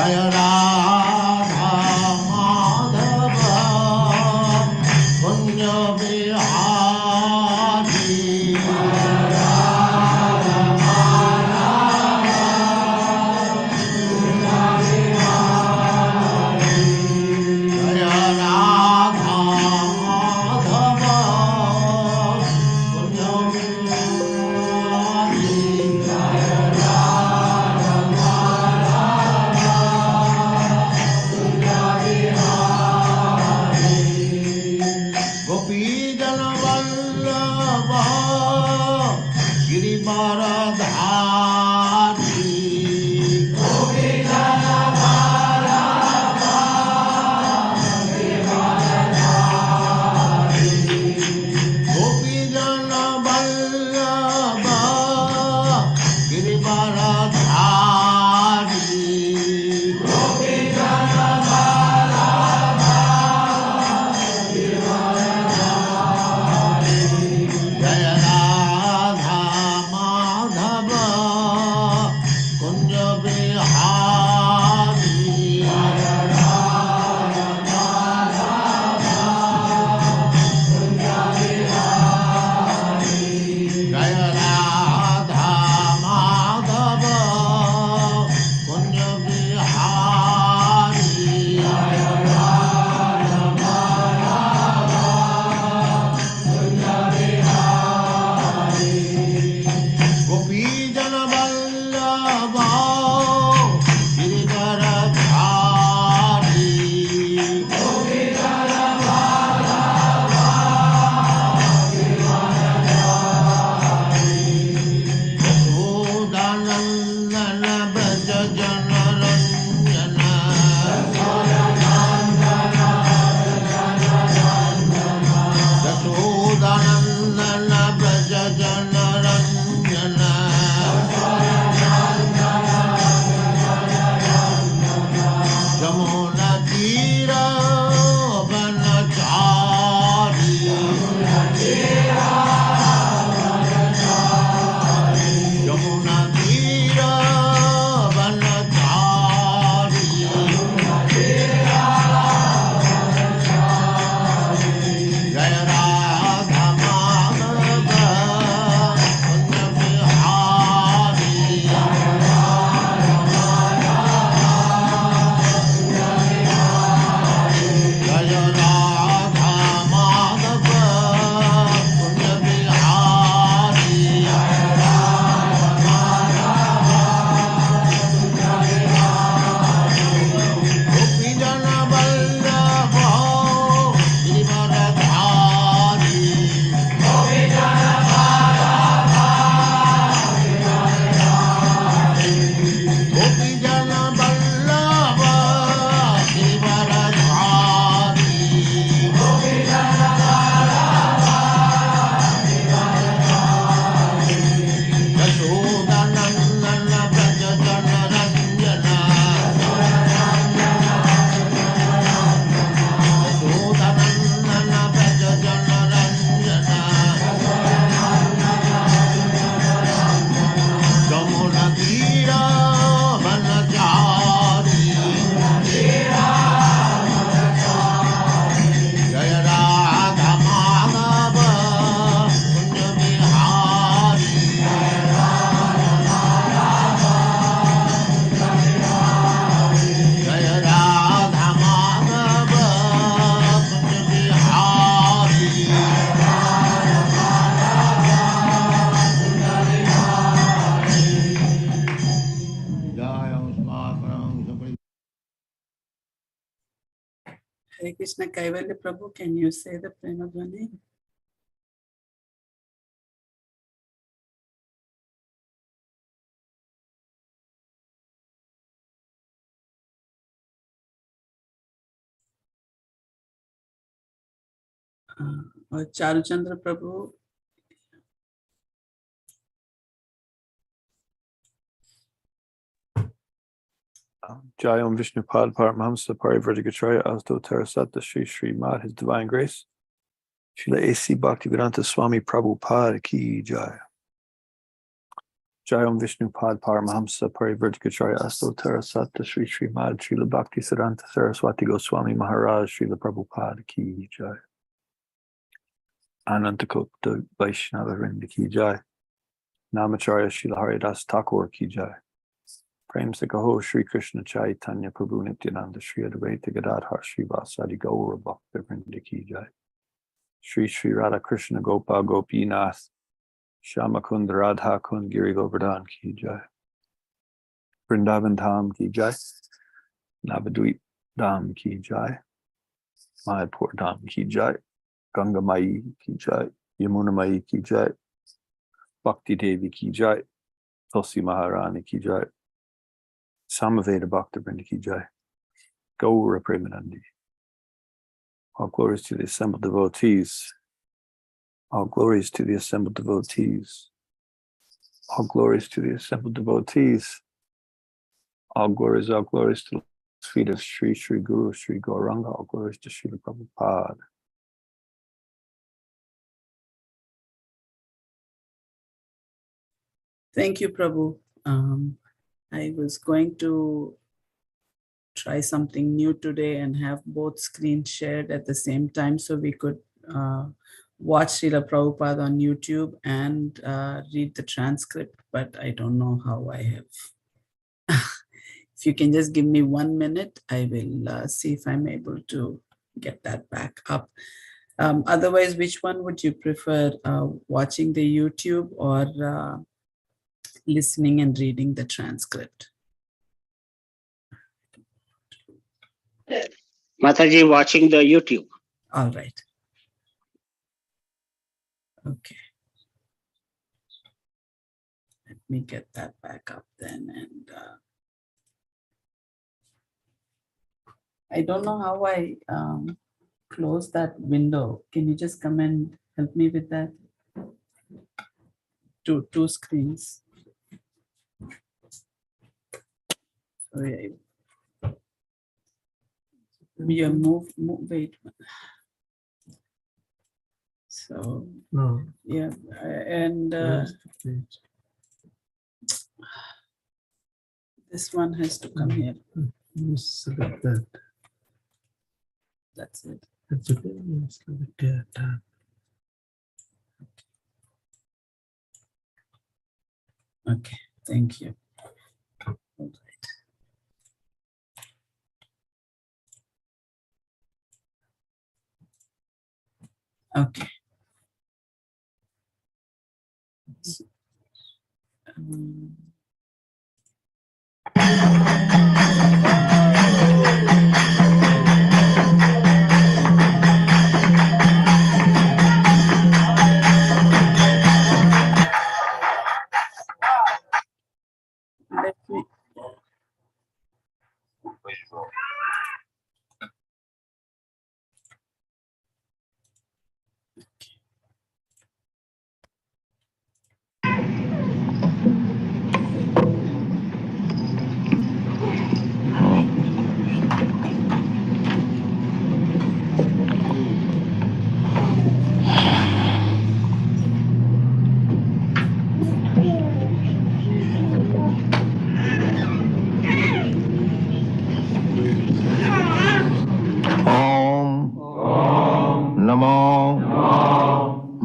Jaya Radha Madhava Punya Bihari Hare Krishna Kaivalya Prabhu, can you say the Prema Dhvani? Or Charuchandra Prabhu. Jayam Vishnupad Paramahamsa Parivrajagacharya Asdo Tarasata Sri Sri Mad, His Divine Grace. Srila A.C. Bhaktivedanta Swami Prabhupada Ki Jai. Jayam Vishnu Pad Paramahamsa Parivrtajacharya Astotara Satta Sri Sri Mad Srila Bhakti Siddhanta Saraswati Goswami Maharaj Srila Prabhupada Ki Jai. Anantakota Vaishnava Vrinda Ki Jai. Namacharya Srila Haridas Thakur Ki Jai. Prem Sikaho Sri Krishna Chaitanya Prabhu Nityananda Sri Advaita Gadadhar Sri Vasadi Gaura Bhakta Vrinda Ki Jai. Sri Sri Radha Krishna Gopal Gopinath Shamakund Radha Kund Giri Govardhan Ki Jai. Vrindavan Dham Ki Jai. Navadvip Dham Ki Jai. Mayapur Dham Ki Jai. Ganga Mai Ki Jai. Yamuna Mai Ki Jai. Bhakti Devi Ki Jai. Tulsi Maharani Ki Jai. Samaveda Bhakta Vrinda Ki Jai. Gaura Premanandi. All glories to the assembled devotees. All glories to the assembled devotees. All glories to the assembled devotees. All glories to the feet of Sri Sri Guru Sri Gauranga. All glories to Srila Prabhupada. Thank you, Prabhu. I was going to try something new today and have both screens shared at the same time so we could watch Srila Prabhupada on YouTube and read the transcript, but I don't know how I have. If you can just give me 1 minute, I will see if I'm able to get that back up. Otherwise, which one would you prefer, watching the YouTube or listening and reading the transcript? Mataji, watching the YouTube. All right. Okay. Let me get that back up then. And I don't know how I close that window. Can you just come and help me with that? Two screens. Sorry. Yeah, move, wait. So, No. yeah, and this one has to come here. You select that. That's it. That's okay. You select that. Okay, thank you. All right. Okay. Let me.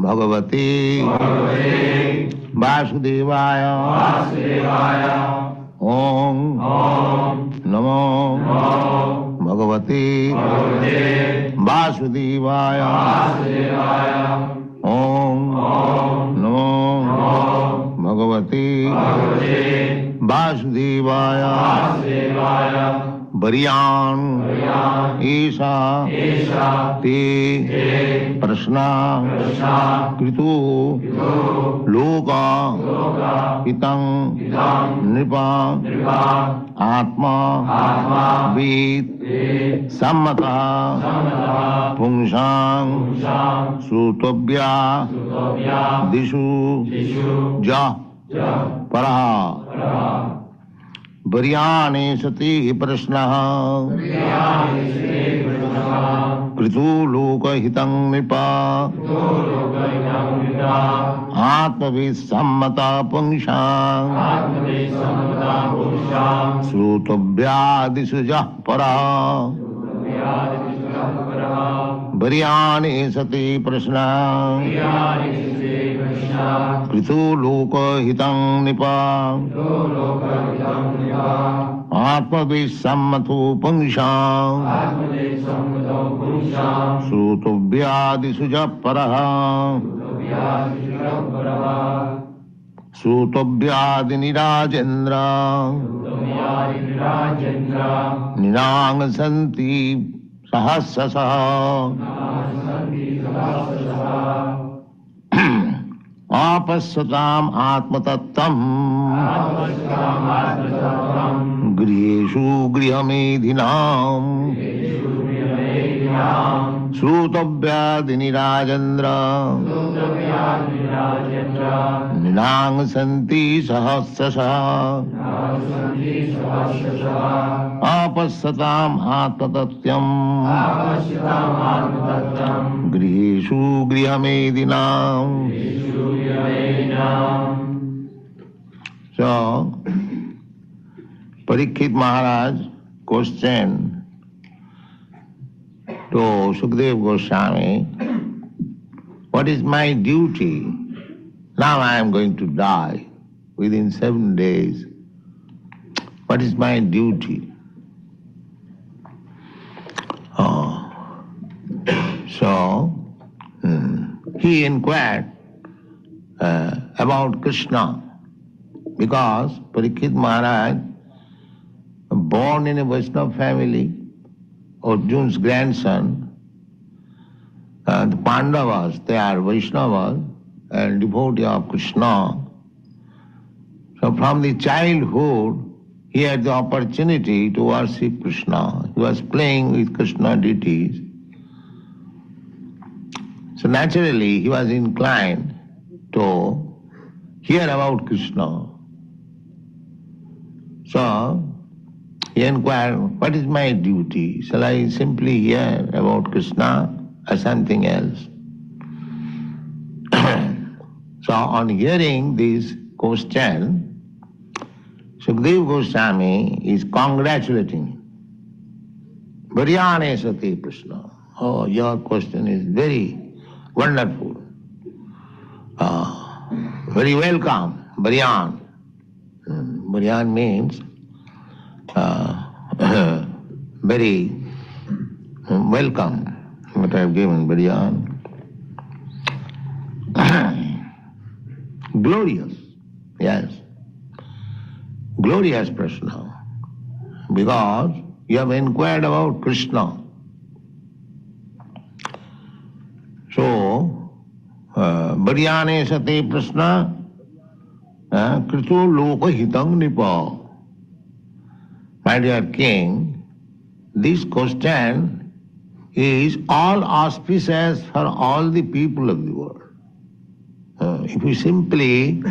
Bhagavate Vasudevaya Om Namo Bhagavate Vasudevaya Om Namo Bhagavate Vasudevaya Varyan Esha Te Prashna Kritu Loka Pitang Nipa Atma Ved Sammata Pungsang Sutobhya Dishu Ja Paraha Varyane Sati Prashna कृतो लोकहितं नृपा आत्मविसम्मता पुंसां श्रोतव्यादिषु यः परः वर्याणि सति प्रश्ना कृतो लोकहितं नृपा आत्मविसम्मतो पुंसां श्रोतव्यादिषु यः परः श्रोतव्यादिनिराजेन्द्र निरांसन्ति सहस्रशः आपश्यताम् आत्मतत्त्वम् गृहेषु गृहमेधिनाम् श्रोतव्यादिनिराजेन्द्र निरांसन्ति सहस्रशः आपश्यताम् आत्मतत्त्वम् गृहेषु गृहमेधिनाम्. So, Parikshit Maharaj questioned to Sukadeva Goswami, what is my duty? Now I am going to die within 7 days. What is my duty? He inquired about Krishna, because Parikshit Maharaj, born in a Vaishnava family, Arjun's grandson, the Pandavas, they are Vaishnavas and devotee of Krishna. So from the childhood, he had the opportunity to worship Krishna. He was playing with Krishna deities. So naturally, he was inclined to hear about Krishna. So he inquired, what is my duty? Shall I simply hear about Krishna or something else? So on hearing this question, Sukadeva Goswami is congratulating him. Varyane sati Krishna. Oh, your question is very wonderful. Very welcome, Varyan. Varyan means very welcome. What I have given, Varyan. Glorious, yes. Glorious Prashna. Because you have inquired about Krishna. So, Varyane sate Prashna, Krito loka hitang nipa. My dear king, this question is all auspicious for all the people of the world. If you simply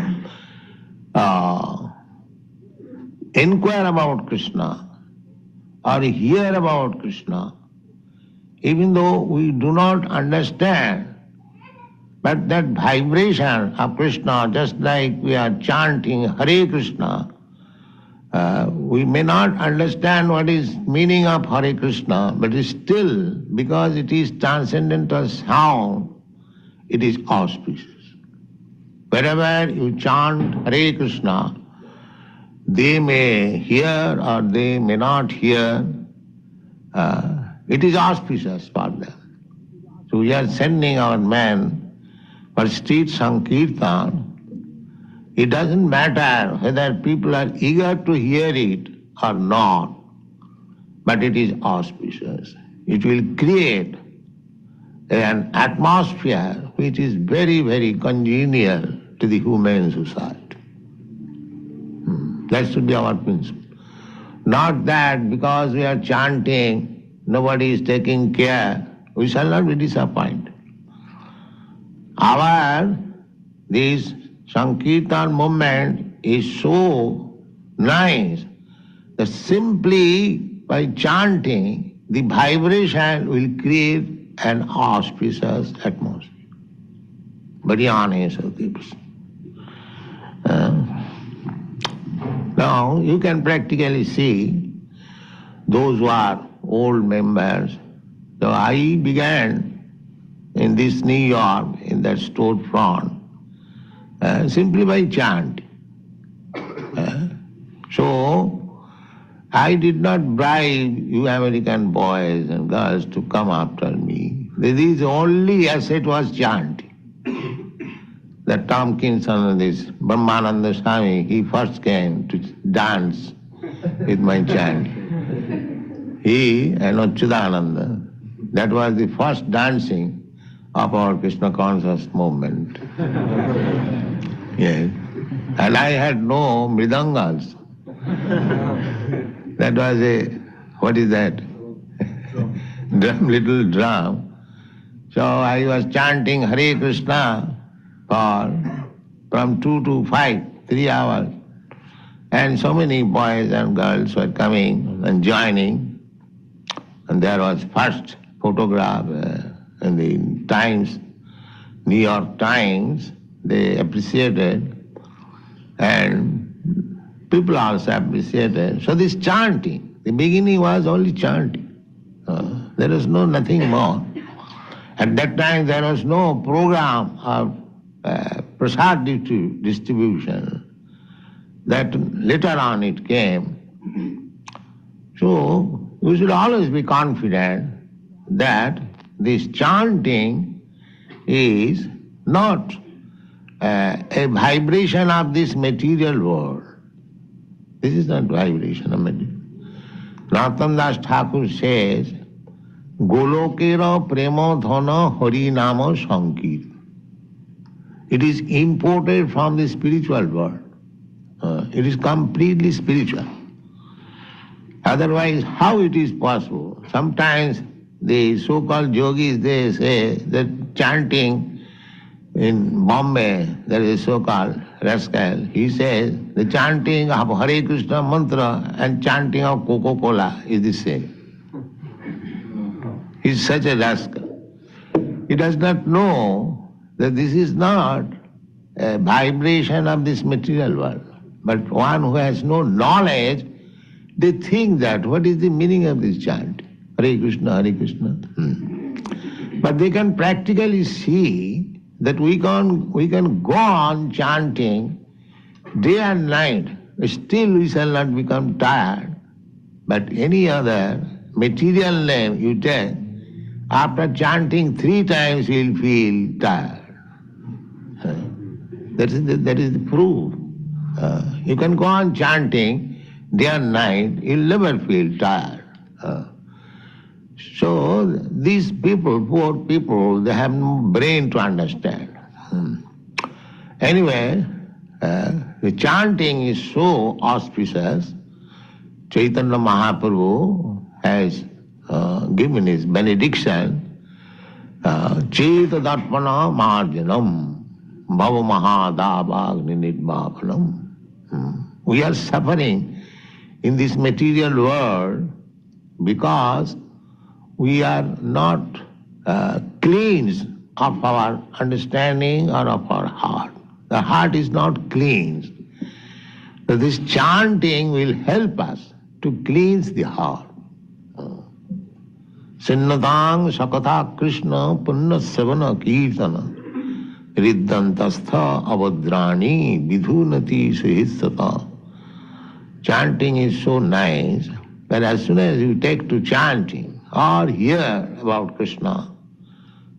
inquire about Krishna or hear about Krishna, even though we do not understand, but that vibration of Krishna, just like we are chanting Hare Krishna, we may not understand what is meaning of Hare Krishna, but still, because it is transcendental sound, it is auspicious. Wherever you chant Hare Krishna, they may hear or they may not hear, it is auspicious for them. So we are sending our men for street Sankirtan. It doesn't matter whether people are eager to hear it or not, but it is auspicious. It will create an atmosphere which is very, very congenial to the human society. That should be our principle. Not that because we are chanting, nobody is taking care, we shall not be disappointed. This Sankirtan movement is so nice that simply by chanting, the vibration will create an auspicious atmosphere. Now you can practically see those who are old members. So I began in this New York, in that storefront, simply by chanting. So I did not bribe you American boys and girls to come after me. This only asset was chanting. That Tompkinson, this Brahmananda Swami, he first came to dance with my chant. He and Achyutananda, that was the first dancing of our Krishna conscious movement. Yes. And I had no mridangas. That was a, what is that? Drum, little drum. So I was chanting Hare Krishna from 2 to 5, 3 hours. And so many boys and girls were coming and joining. And there was first photograph in the Times, New York Times. They appreciated. And people also appreciated. So this chanting, the beginning was only chanting. There was nothing more. At that time there was no program of prasad distribution. That later on it came. So we should always be confident that this chanting is not a vibration of this material world. This is not vibration of material. Narottam Das Thakur says, Golokera prema dhana hari nama sankir. It is imported from the spiritual world. It is completely spiritual. Otherwise, how it is possible? Sometimes the so-called yogis, they say that chanting in Bombay, there is a so-called rascal, he says the chanting of Hare Krishna mantra and chanting of Coca-Cola is the same. He is such a rascal. He does not know that this is not a vibration of this material world. But one who has no knowledge, they think that what is the meaning of this chant? Hare Krishna, Hare Krishna. But they can practically see that we can go on chanting day and night. Still we shall not become tired. But any other material name you take, after chanting 3 times you will feel tired. That is the proof. You can go on chanting day and night, you'll never feel tired. So these people, poor people, they have no brain to understand. Anyway, the chanting is so auspicious. Chaitanya Mahaprabhu has given his benediction, Cheta Darpana Marjanam Bhava Mahadabhagni Nidvapanam. We are suffering in this material world because we are not cleansed of our understanding or of our heart. The heart is not cleansed. So this chanting will help us to cleanse the heart. Sinnatang Sakatha Krishna Punna Savana Kirtana Riddantastha Avadrani Vidhunati Suhissata. Chanting is so nice that as soon as you take to chanting or hear about Krishna,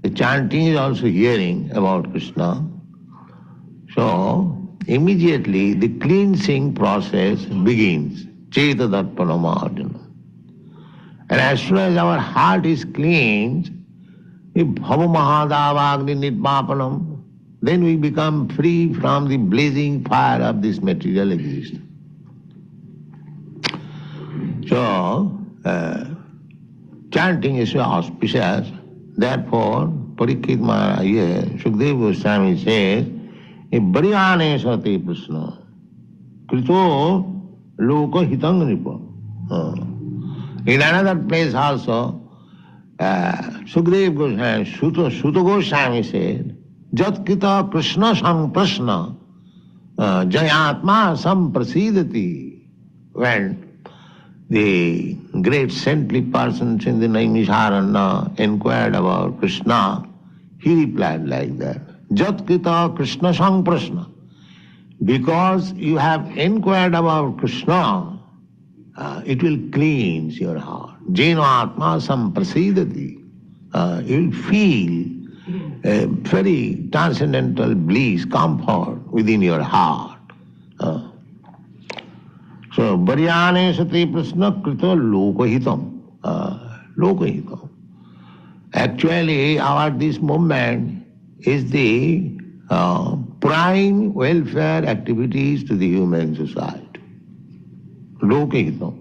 the chanting is also hearing about Krishna. So immediately the cleansing process begins. Cheta Darpana Marjana. And as soon as our heart is cleansed, Bhava Mahadavagni Nidvapanam, then we become free from the blazing fire of this material existence. So, chanting is so auspicious. Therefore, Parikshit Maharaj, Sukadeva Goswami says, Baryane Sati Prashna, Krito Loka Hitang Nipa. In another place also, Sukadeva Goswami, Suta Goswami said, Jatkita Krishna Samprasna Jayatma Samprasidati. When the great saintly persons in the Naimisharanya inquired about Krishna, he replied like that, Jatkita Krishna Samprasna. Because you have inquired about Krishna, it will cleanse your heart. Jeno Atma Samprasidati. You will feel a very transcendental bliss, comfort within your heart. So, Varyane Sati Prasna Krita Lokahitam. Lokahitam. Actually, our this movement is the prime welfare activities to the human society. Lokahitam.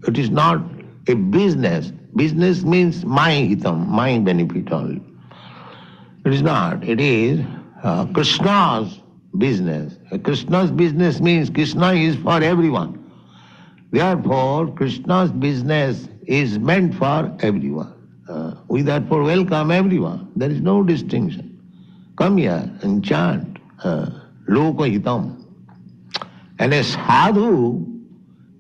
It is not a business. Business means my hitam, my benefit only. It is not. It is Krishna's business. Krishna's business means Krishna is for everyone. Therefore, Krishna's business is meant for everyone. We therefore welcome everyone. There is no distinction. Come here and chant Lokahitam. And a sadhu,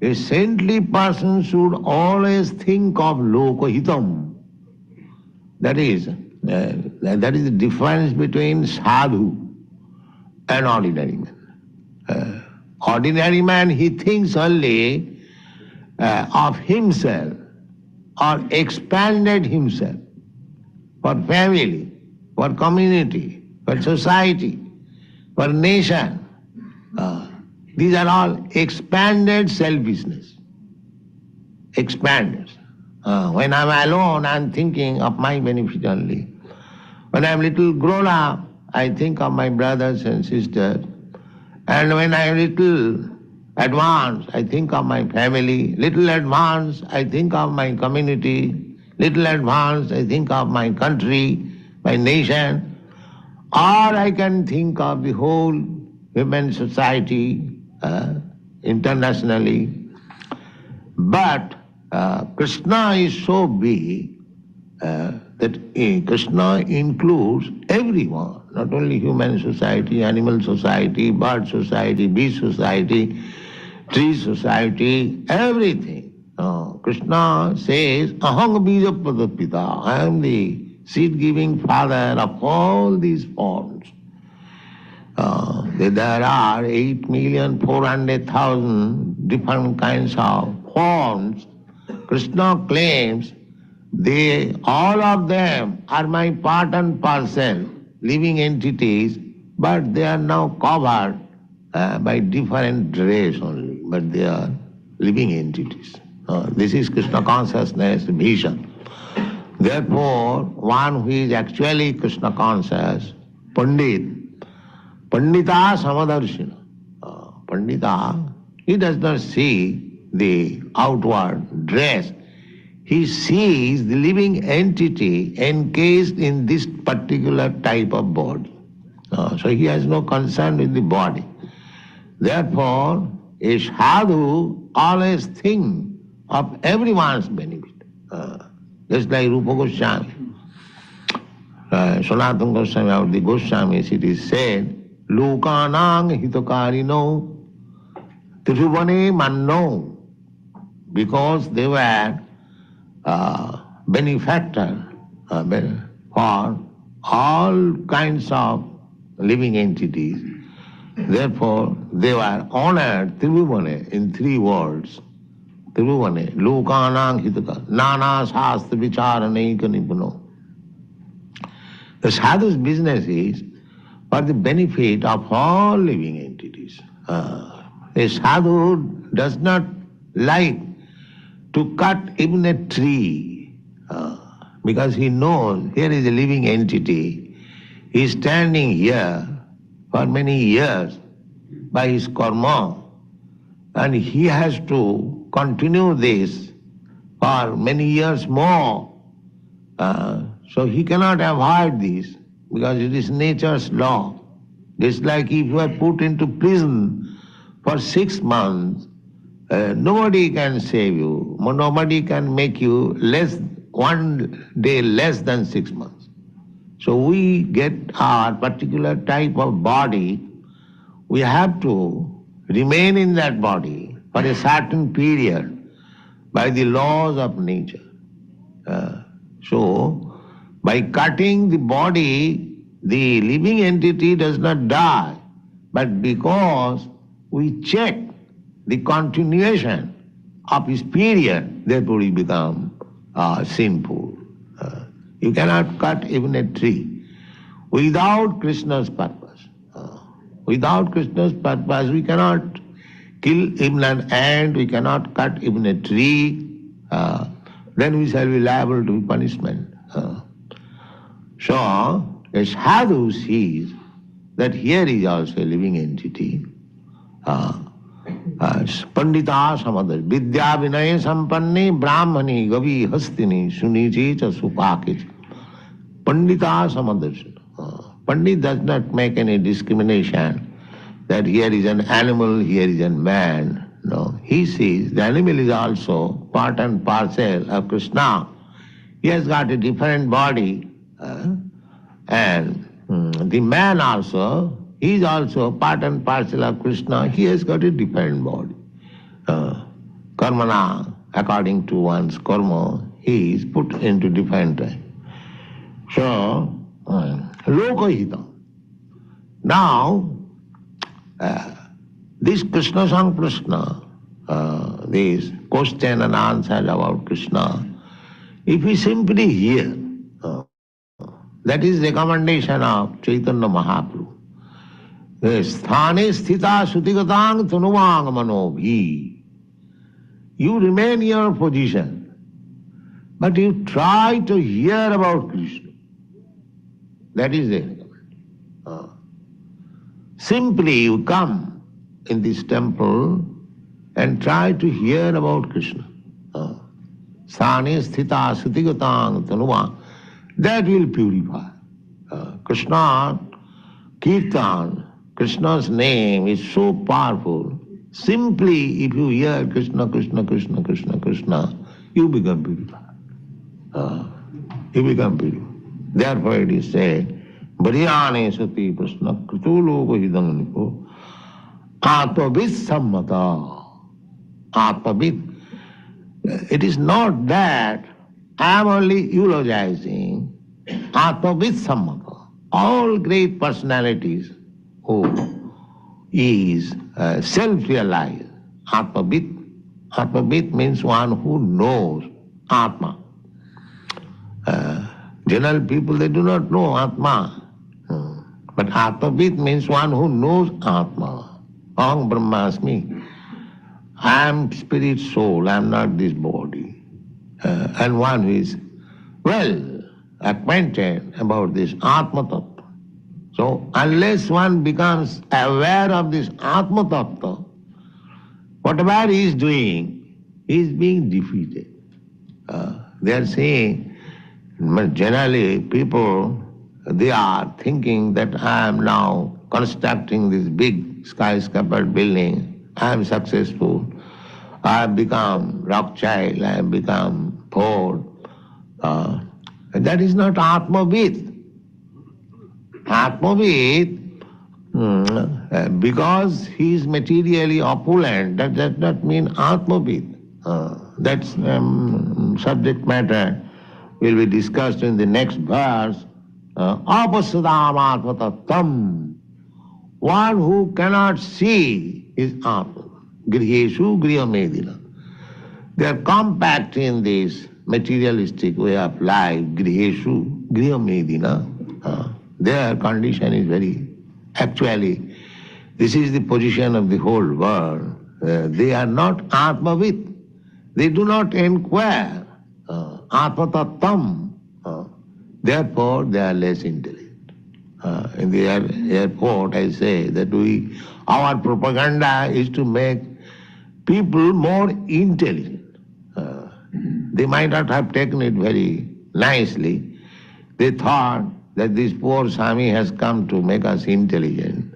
a saintly person should always think of Lokahitam. That is the difference between sadhu and ordinary man. Ordinary man, he thinks only of himself or expanded himself for family, for community, for society, for nation. These are all expanded selfishness. Expanded. When I'm alone, I'm thinking of my benefit only. When I'm little grown up, I think of my brothers and sisters. And when I'm little advanced, I think of my family. Little advanced, I think of my community. Little advanced, I think of my country, my nation. Or I can think of the whole human society internationally. But Krishna is so big that Krishna includes everyone, not only human society, animal society, bird society, bee society, tree society, everything. Krishna says, Aham bija pradapita, I am the seed-giving father of all these forms. There are 8,400,000 different kinds of forms. Krishna claims all of them are my part and parcel, living entities, but they are now covered by different dress only, but they are living entities. This is Krishna consciousness vision. Therefore, one who is actually Krishna conscious, Pandita Samadarshina. Pandita, he does not see the outward dress. He sees the living entity encased in this particular type of body. So he has no concern with the body. Therefore, a sadhu always thinks of everyone's benefit. Just like Rupa Goswami, Sanatana Goswami, or the Goswamis, it is said, Lokanang hitakarino trivane manno, because they were benefactor for all kinds of living entities. Therefore, they were honored Trivane in 3 words. Trivane, Lokanang hitaka, Nana Shastra Vicharanaika Nipuno. The sadhu's business is for the benefit of all living entities. A sadhu does not like to cut even a tree because he knows here is a living entity. He is standing here for many years by his karma, and he has to continue this for many years more. So he cannot avoid this because it is nature's law. It's like if you are put into prison for 6 months, Nobody can save you. Nobody can make you one day less than 6 months. So we get our particular type of body. We have to remain in that body for a certain period by the laws of nature. So by cutting the body, the living entity does not die, but because we check the continuation of his period, therefore he become sinful. You cannot cut even a tree without Krishna's purpose. Without Krishna's purpose, we cannot kill even an ant, we cannot cut even a tree. Then we shall be liable to punishment. So, a sadhu sees that here is also a living entity. Pandita samadar, vidya vinaya sampanni, brahmani, gavi, hastini, sunichi, cha supakich. Pandita samadar. Pandit does not make any discrimination that here is an animal, here is a man. No, he sees the animal is also part and parcel of Krishna. He has got a different body, and the man also, he is also part and parcel of Krishna. He has got a different body. Karmana, according to one's karma, he is put into different time. So, lokahita. Now, this Krishna Sang Prashna, this question and answer about Krishna, if we simply hear, that is recommendation of Chaitanya Mahaprabhu. Sthane sthita sutigatang tanuvang manobhi. You remain in your position, but you try to hear about Krishna. That is the recommendation. Simply you come in this temple and try to hear about Krishna. Sthane sthita sutigatang tanuvang. That will purify. Krishna Kirtan, Krishna's name is so powerful. Simply if you hear Krishna, Krishna, Krishna, Krishna, Krishna, you become purified. You become purified. Therefore it is said, Bharyane sati prasna krituloka hidang nipo atmabit sammata. Atmabit. It is not that I am only eulogizing. Atmabit sammata. All great personalities who is self-realized. Atmabit. Atmabit means one who knows Atma. General people, they do not know Atma. But Atmabit means one who knows Atma. Aham Brahmasmi. I am spirit soul, I am not this body. And one who is well acquainted about this Atma Tattva. So unless one becomes aware of this Atma Tattva, whatever he is doing, he is being defeated. They are saying, generally people, they are thinking that I am now constructing this big skyscraper building, I am successful, I have become Rothschild, I have become Ford. That is not Atmavid. Atmavid, because he is materially opulent, that does not mean Atmavid. That's subject matter will be discussed in the next verse. Apasadam atmatattam. One who cannot see is Atma. Griheshu griham. They are compact in this materialistic way of life. Griheshu griham. Their condition is very... Actually, this is the position of the whole world. They are not Atmavit. They do not inquire. Atmatattam. Therefore, they are less intelligent. In the airport, I say that our propaganda is to make people more intelligent. They might not have taken it very nicely. They thought that this poor Swami has come to make us intelligent.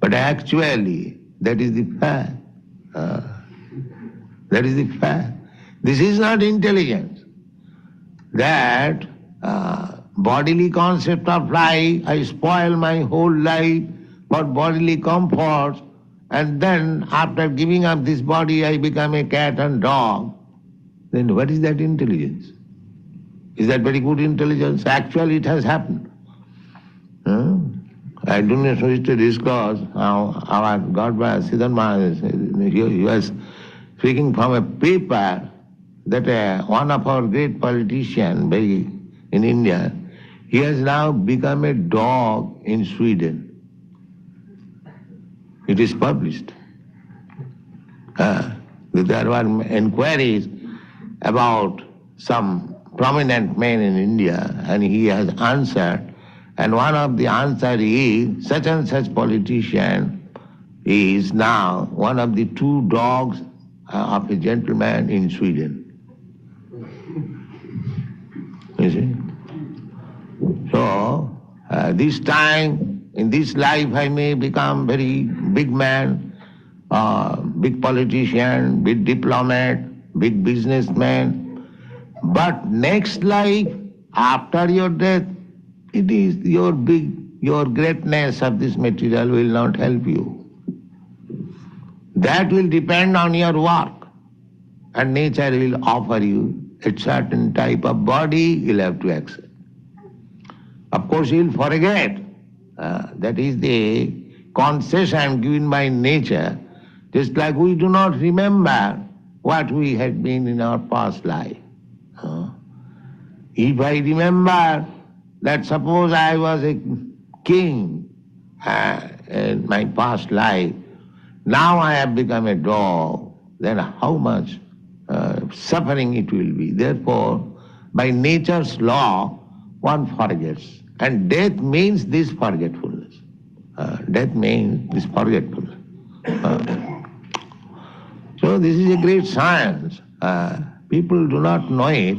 But actually, that is the fact. That is the fact. This is not intelligence. That bodily concept of life, I spoil my whole life for bodily comforts, and then after giving up this body, I become a cat and dog. Then what is that intelligence? Is that very good intelligence? Actually, it has happened. I do not wish to discuss how our Godbrother Siddhar Maharaj, he was speaking from a paper that one of our great politicians in India, he has now become a dog in Sweden. It is published. There were inquiries about some prominent man in India, and he has answered, and one of the answers is, such and such politician is now one of the 2 dogs of a gentleman in Sweden. You see? So, this time, in this life, I may become very big man, big politician, big diplomat, big businessman. But next life, after your death, it is your greatness of this material will not help you. That will depend on your work. And nature will offer you a certain type of body you'll have to accept. Of course, you'll forget. That is the concession given by nature, just like we do not remember what we had been in our past life. If I remember that suppose I was a king in my past life, now I have become a dog, then how much suffering it will be. Therefore, by nature's law, one forgets. And death means this forgetfulness. Death means this forgetfulness. So this is a great science. People do not know it.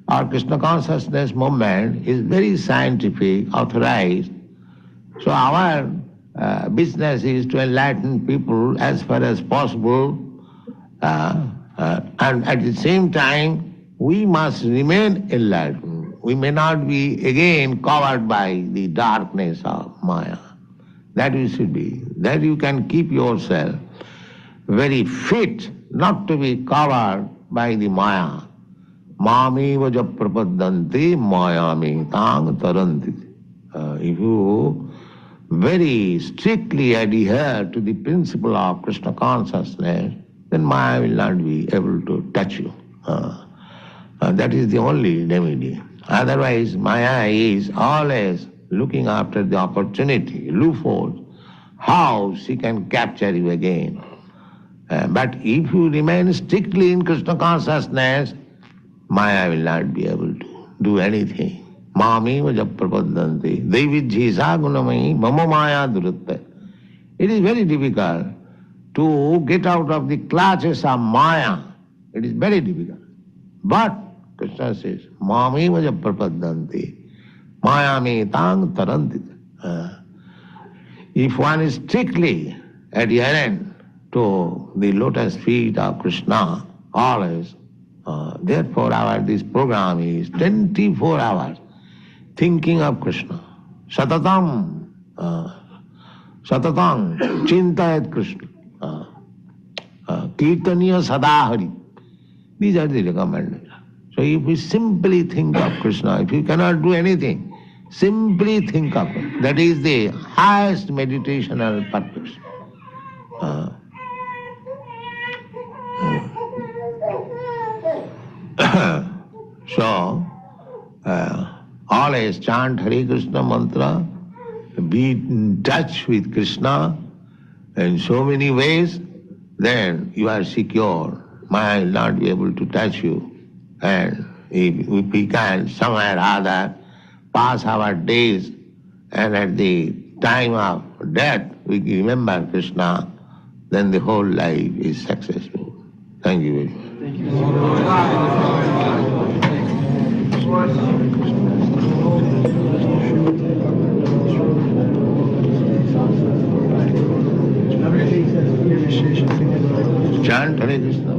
Our Krishna consciousness movement is very scientific, authorized. So our business is to enlighten people as far as possible, and at the same time, we must remain enlightened. We may not be again covered by the darkness of Maya. That we should be. That you can keep yourself very fit, not to be covered by the Maya. Mami vaja prapadanti mayami tang taranti. If you very strictly adhere to the principle of Krishna consciousness, then Maya will not be able to touch you. That is the only remedy. Otherwise, Maya is always looking after the opportunity, loopholes, how she can capture you again. But if you remain strictly in Krishna consciousness, Maya will not be able to do anything. Mami vaja prapadanti devidjisa gunamai mama maya durutte. It is very difficult to get out of the clutches of Maya. It is very difficult. But Krishna says, Mami vaja prapadanti mayami tang taranti. If one is strictly adherent to the lotus feet of Krishna, always, therefore this program is 24 hours thinking of Krishna. Satatam, chintayat Krishna. Kirtaniya sadahari. These are the recommendations. So if we simply think of Krishna, if you cannot do anything, simply think of it. That is the highest meditational purpose. So, always chant Hare Krishna mantra, be in touch with Krishna in so many ways, then you are secure. Maya will not be able to touch you. And if we can somewhere or other pass our days, and at the time of death we remember Krishna, then the whole life is successful. Thank you very much. Thank you. Chant Hare Krishna.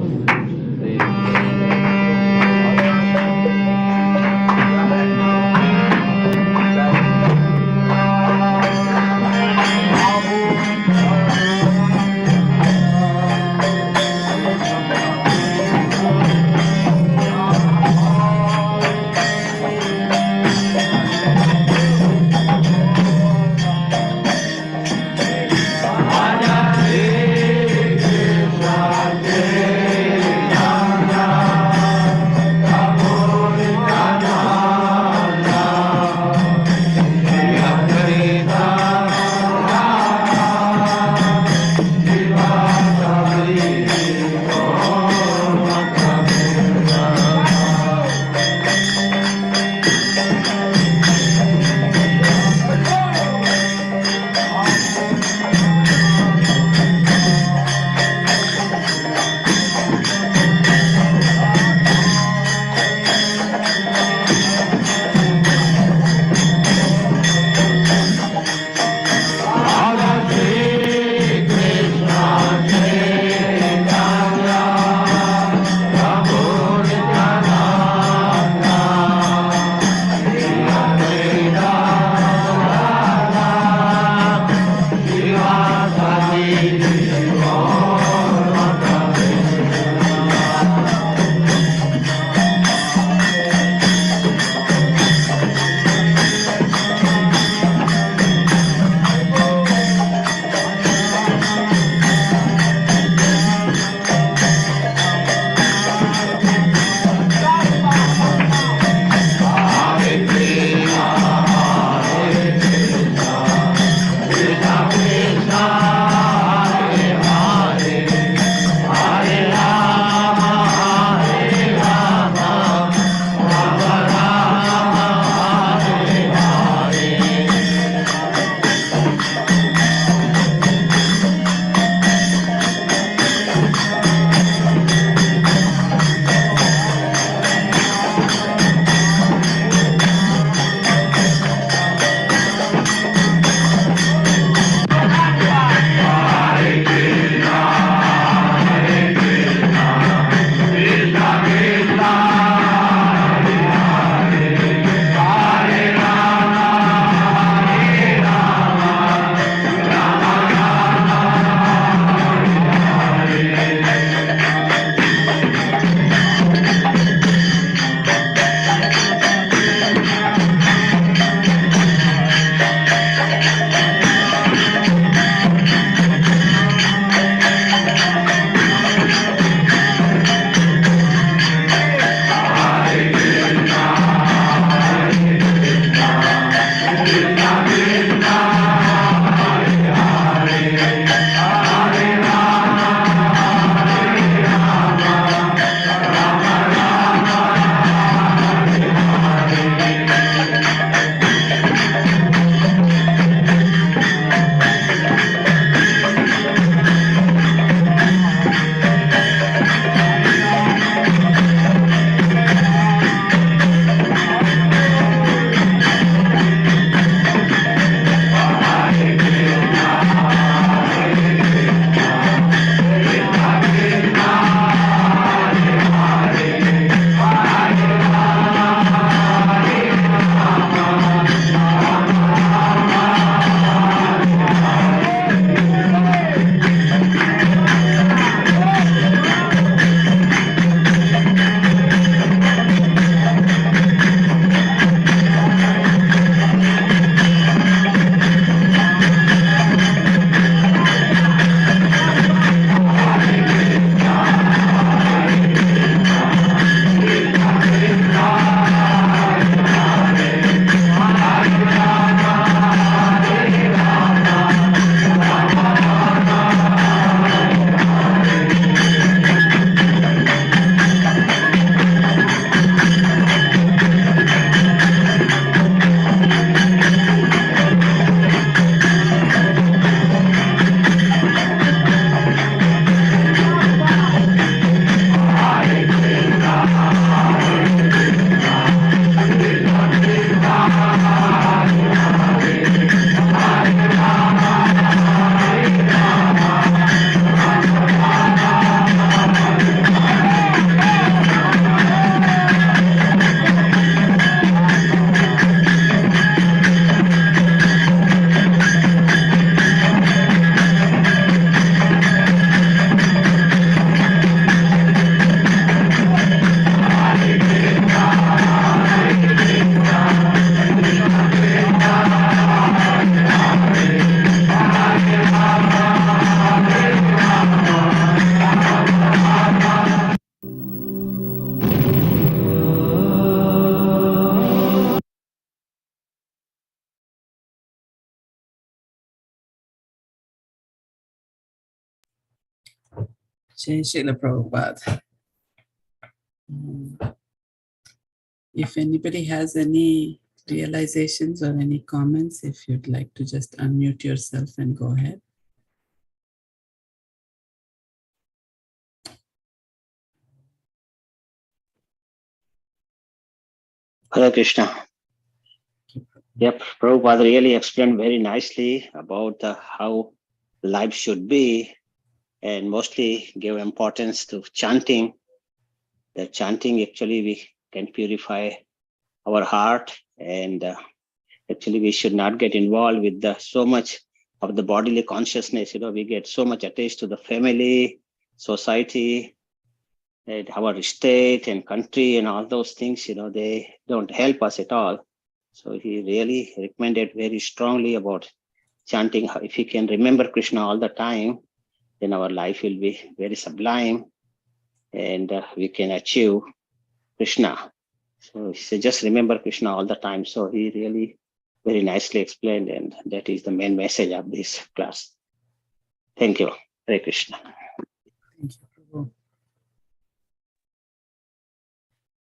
Jai Srila Prabhupada. If anybody has any realizations or any comments, if you'd like to just unmute yourself and go ahead. Hare Krishna. Yep, Prabhupada really explained very nicely about how life should be, and mostly gave importance to chanting. The chanting actually we can purify our heart, and actually we should not get involved with so much of the bodily consciousness. We get so much attached to the family, society, and our state and country and all those things. They don't help us at all. So he really recommended very strongly about chanting. If we can remember Krishna all the time, then our life will be very sublime, and we can achieve Krishna. So he said, just remember Krishna all the time. So he really very nicely explained, and that is the main message of this class. Thank you. Hare Krishna. Thank you, Prabhu.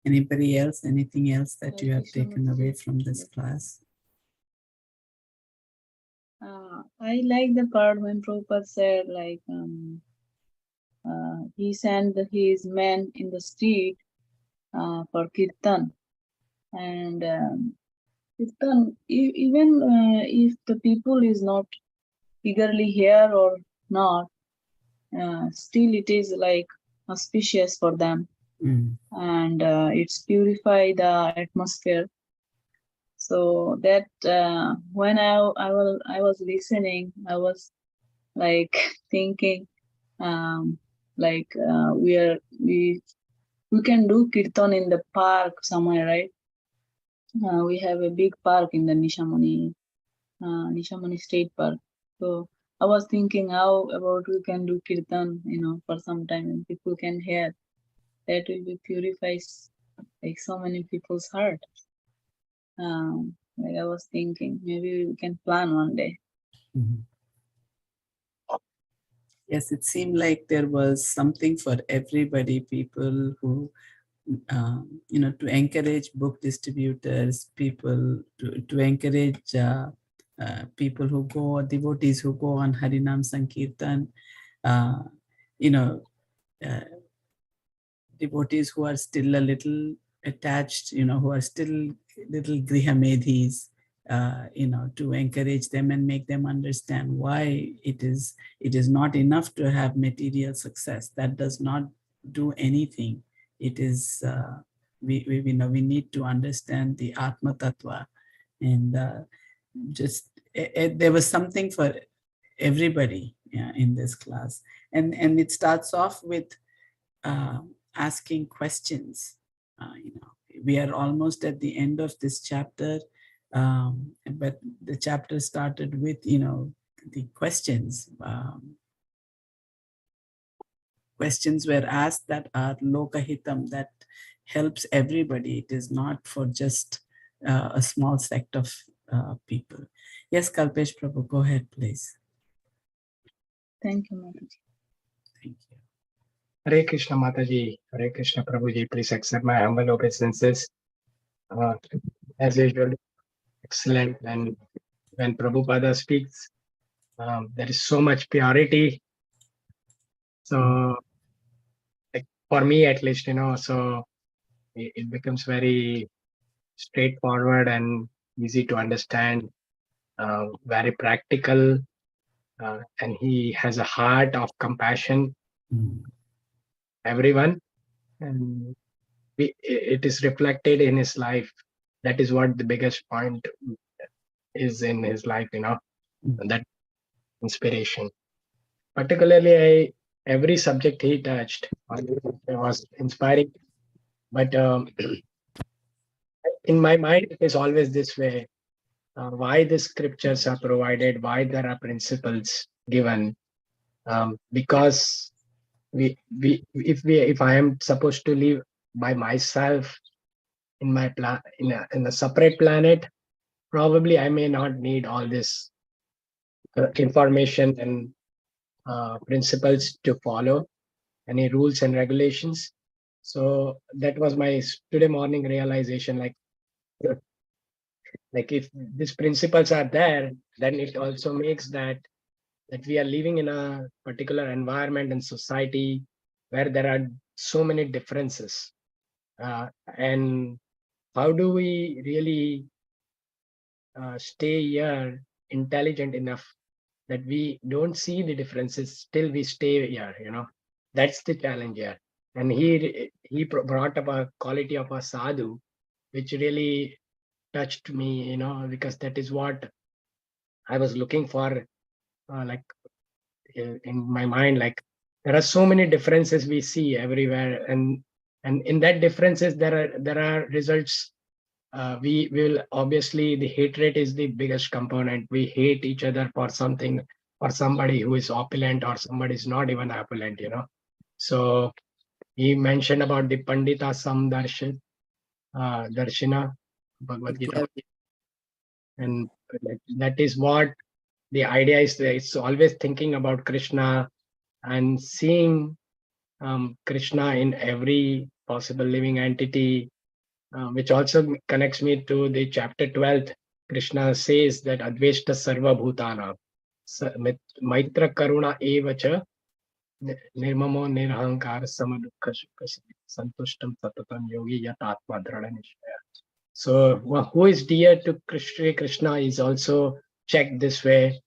Anybody else, anything else that you have taken away from this class? I like the part when Prabhupada said, he sent his men in the street for kirtan. And kirtan, even if the people is not eagerly here or not, still it is like auspicious for them. And it's purify the atmosphere. So that when I was listening, I was like thinking, we can do kirtan in the park somewhere, right? We have a big park in the Nishamani State Park. So I was thinking, how about we can do kirtan, for some time, and people can hear. That will be purifies like so many people's heart. Like I was thinking, maybe we can plan one day. Yes, it seemed like there was something for everybody, people who, to encourage book distributors, people to encourage people who go, devotees who go on Harinam Sankirtan, devotees who are still a little attached, who are still little grihamedhis, to encourage them and make them understand why it is not enough to have material success. That does not do anything. It is, we need to understand the Atma Tattva, and there was something for everybody in this class. And it starts off with asking questions. We are almost at the end of this chapter, but the chapter started with the questions. Questions were asked that are lokahitam, that helps everybody. It is not for just a small sect of people. Yes, Kalpesh Prabhu, go ahead, please. Thank you, Mataji. Thank you. Hare Krishna Mataji, Hare Krishna Prabhuji, please accept my humble obeisances. As usual, excellent. And when Prabhupada speaks, there is so much purity. So, like for me at least, so it becomes very straightforward and easy to understand, very practical, and he has a heart of compassion. Everyone, and it is reflected in his life. That is what the biggest point is in his life, that inspiration. Particularly, every subject he touched was inspiring. But in my mind, it is always this way: why the scriptures are provided, why there are principles given, because if I am supposed to live by myself in my in a separate planet, probably I may not need all this information and principles to follow. any rules and regulations. So that was my today morning realization. Like if these principles are there, then it also makes that we are living in a particular environment and society where there are so many differences. And how do we really stay here intelligent enough that we don't see the differences, still we stay here, that's the challenge here. And he brought up a quality of a sadhu, which really touched me, because that is what I was looking for, like in my mind. Like there are so many differences we see everywhere, and in that differences there are results. We will obviously, the hatred is the biggest component. We hate each other for something, or somebody who is opulent, or somebody is not even opulent, So he mentioned about the Pandita Samdarshan, Darshina, Bhagavad Gita. And that is what the idea is. It's always thinking about Krishna and seeing Krishna in every possible living entity, which also connects me to the chapter 12th. Krishna says that Adveshta Sarva Bhutana, Maitra Karuna Evacha, Nirmamo Nirhankar Samadukha Santushtam Satatam Yogi Yatatma Dhrana Nishaya. So who is dear to Krishna is also checked this way,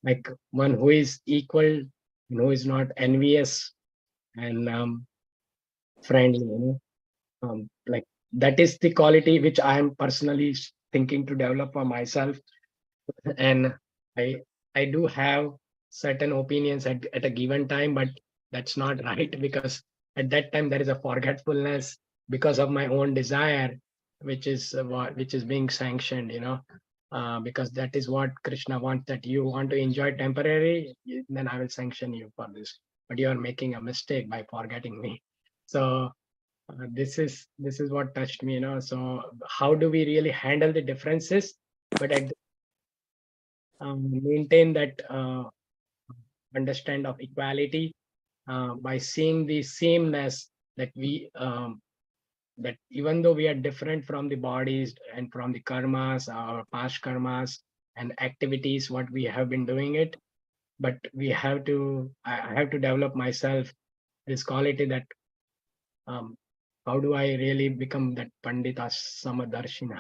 like one who is equal, who is not envious and friendly, like that is the quality which I am personally thinking to develop for myself. And I do have certain opinions at a given time, but that's not right, because at that time there is a forgetfulness because of my own desire, which is being sanctioned, because that is what Krishna wants, that you want to enjoy temporary, then I will sanction you for this, but you are making a mistake by forgetting me. So this is what touched me, so how do we really handle the differences, but at maintain that understand of equality by seeing the sameness, that we that even though we are different from the bodies and from the karmas, our past karmas and activities, what we have been doing it, but we have to, I have to develop myself this quality that how do I really become that Pandita Samadarshina?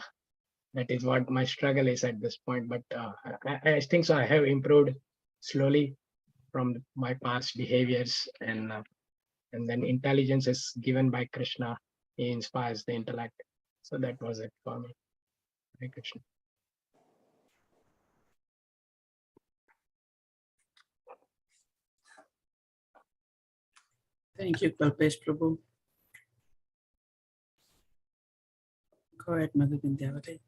That is what my struggle is at this point. But I think so. I have improved slowly from my past behaviors, and then intelligence is given by Krishna. He inspires the intellect. So that was it for me. Hare Krishna. Thank you, Kalpesh Prabhu. Go ahead, Mother Vindhyavati.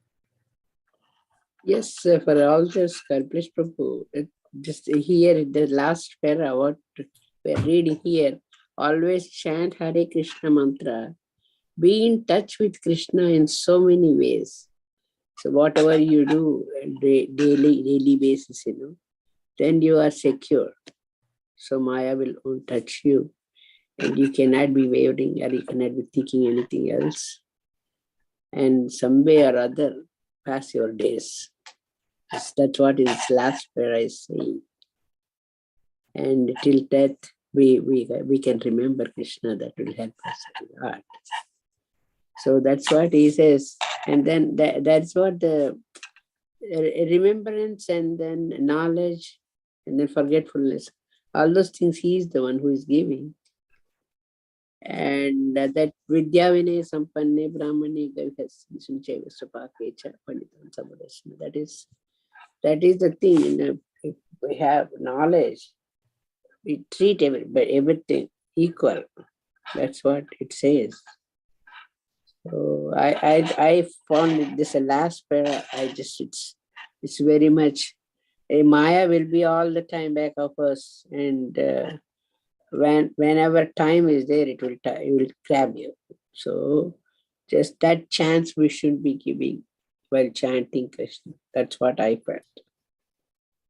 Yes, for all this, Kalpesh Prabhu, just here, the last para, what we're reading here, always chant Hare Krishna mantra. Be in touch with Krishna in so many ways. So whatever you do daily basis, then you are secure. So Maya won't touch you, and you cannot be wavering, or you cannot be thinking anything else. And some way or other, pass your days. That's what is last prayer I say. And till death, we can remember Krishna. That will help us a lot. So that's what he says. And then that's what the remembrance, and then knowledge, and then forgetfulness. All those things he is the one who is giving. And that Vidya Vinay Sampanne Brahmane Gavihas Suncheva Supakecha Panditam Samadashna. That is the thing. If we have knowledge, we treat everything equal. That's what it says. So I found this last prayer. It's very much a Maya will be all the time back of us, and whenever time is there, it will grab you. So just that chance we should be giving while chanting Krishna. That's what I felt.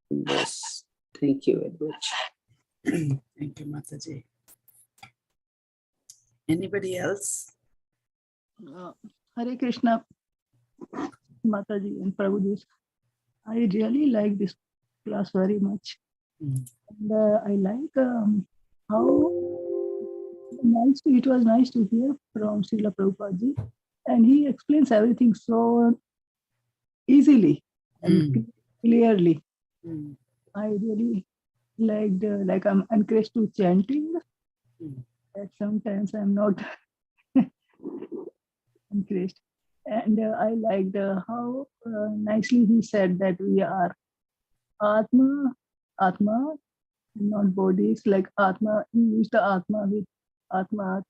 Yes. Thank you very much. Thank you, Mataji. Anybody else? Hare Krishna, Mataji and Prabhuji. I really like this class very much. Mm. And I like how it was nice to hear from Srila Prabhupada ji. And he explains everything so easily and clearly. Mm. I really liked, like I'm encouraged to chanting. And sometimes I'm not encouraged. And I liked how nicely he said that we are Atma, not bodies, like Atma, he used the Atma with Atma,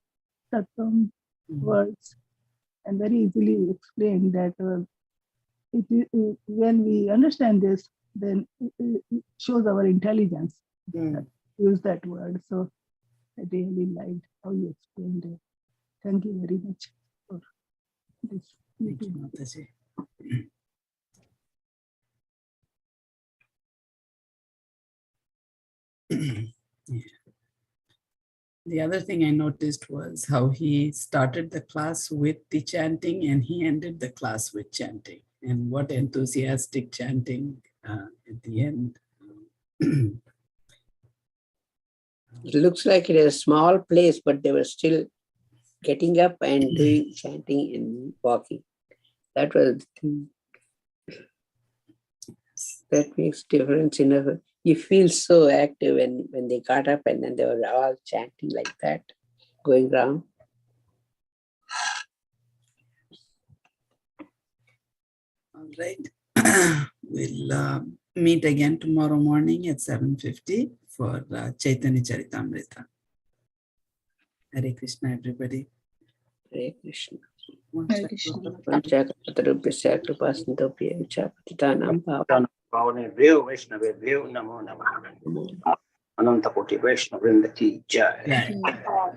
Tattvam words, and very easily explained that when we understand this, then it shows our intelligence. Use that word. So I really liked how you explained it. Thank you very much for this. Thank you, Mataji. Yeah. The other thing I noticed was how he started the class with the chanting and he ended the class with chanting. And what enthusiastic chanting at the end. It looks like it is a small place, but they were still getting up and doing chanting and walking. That was the thing. That makes difference in a, you feel so active when they got up and then they were all chanting like that, going round. All right. We'll meet again tomorrow morning at 7:50 for Chaitanya Charitamrita. Hare Krishna, everybody. Hare Krishna. Hare Krishna. Panchakartarubhyasya kripasindhobhya patitanam Bhavane Vaishnave Namo Namah. Ananta Koti Vaishnava Vrinda ki jai. Right.